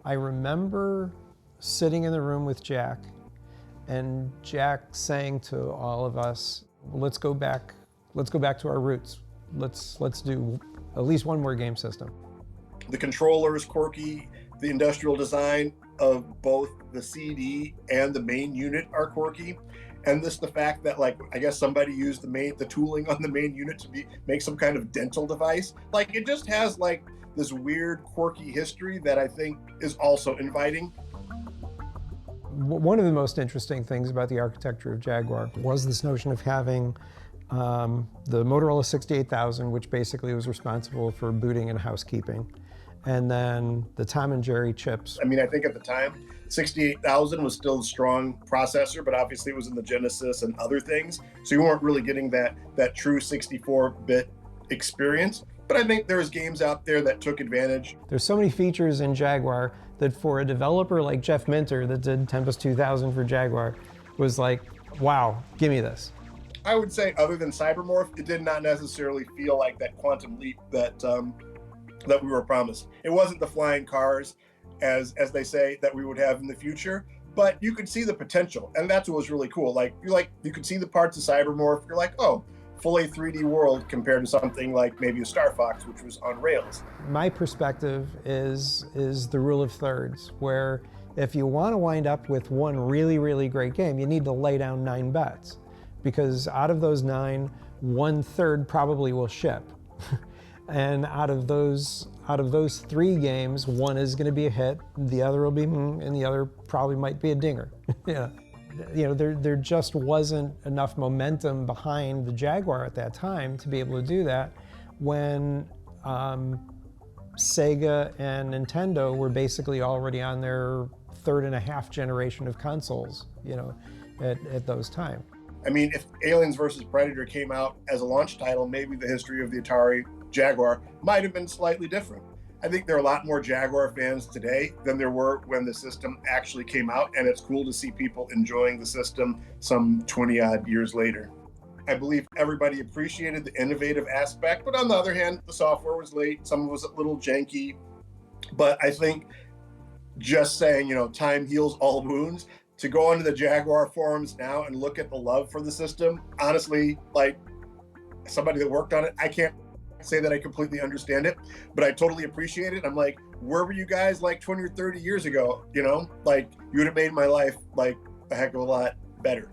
I remember sitting in the room with Jack, and Jack saying to all of us, let's go back to our roots. Let's do at least one more game system. The controller is quirky. The industrial design of both the CD and the main unit are quirky. And the fact that, like, I guess somebody used the tooling on the main unit to make some kind of dental device. Like, it just has like this weird, quirky history that I think is also inviting. One of the most interesting things about the architecture of Jaguar was this notion of having the Motorola 68000, which basically was responsible for booting and housekeeping, and then the Tom and Jerry chips. I mean, I think at the time, 68000 was still a strong processor, but obviously it was in the Genesis and other things, so you weren't really getting that true 64-bit experience. But I think there's games out there that took advantage. There's so many features in Jaguar that for a developer like Jeff Minter that did Tempest 2000 for Jaguar was like, wow, give me this. I would say other than Cybermorph, it did not necessarily feel like that quantum leap that we were promised. It wasn't the flying cars, as they say, that we would have in the future, but you could see the potential, and that's what was really cool. You could see the parts of Cybermorph. You're like, oh, fully 3D world compared to something like maybe a Star Fox, which was on rails. My perspective is the rule of thirds, where if you want to wind up with one really, really great game, you need to lay down 9 bets, because out of those 9, 1/3 probably will ship. And out of those 3 games, one is going to be a hit, the other will be, and the other probably might be a dinger. Yeah. You know, there just wasn't enough momentum behind the Jaguar at that time to be able to do that, when Sega and Nintendo were basically already on their 3.5 generation of consoles, you know, at those times. I mean, if Aliens versus Predator came out as a launch title, maybe the history of the Atari Jaguar might have been slightly different. I think there are a lot more Jaguar fans today than there were when the system actually came out, and it's cool to see people enjoying the system some 20 odd years later. I believe everybody appreciated the innovative aspect, but on the other hand, the software was late, some was a little janky. But I think just saying, time heals all wounds, to go onto the Jaguar forums now and look at the love for the system, honestly, like somebody that worked on it, I can't say that I completely understand it, but I totally appreciate it. I'm like, where were you guys like 20 or 30 years ago? Like, you would have made my life like a heck of a lot better.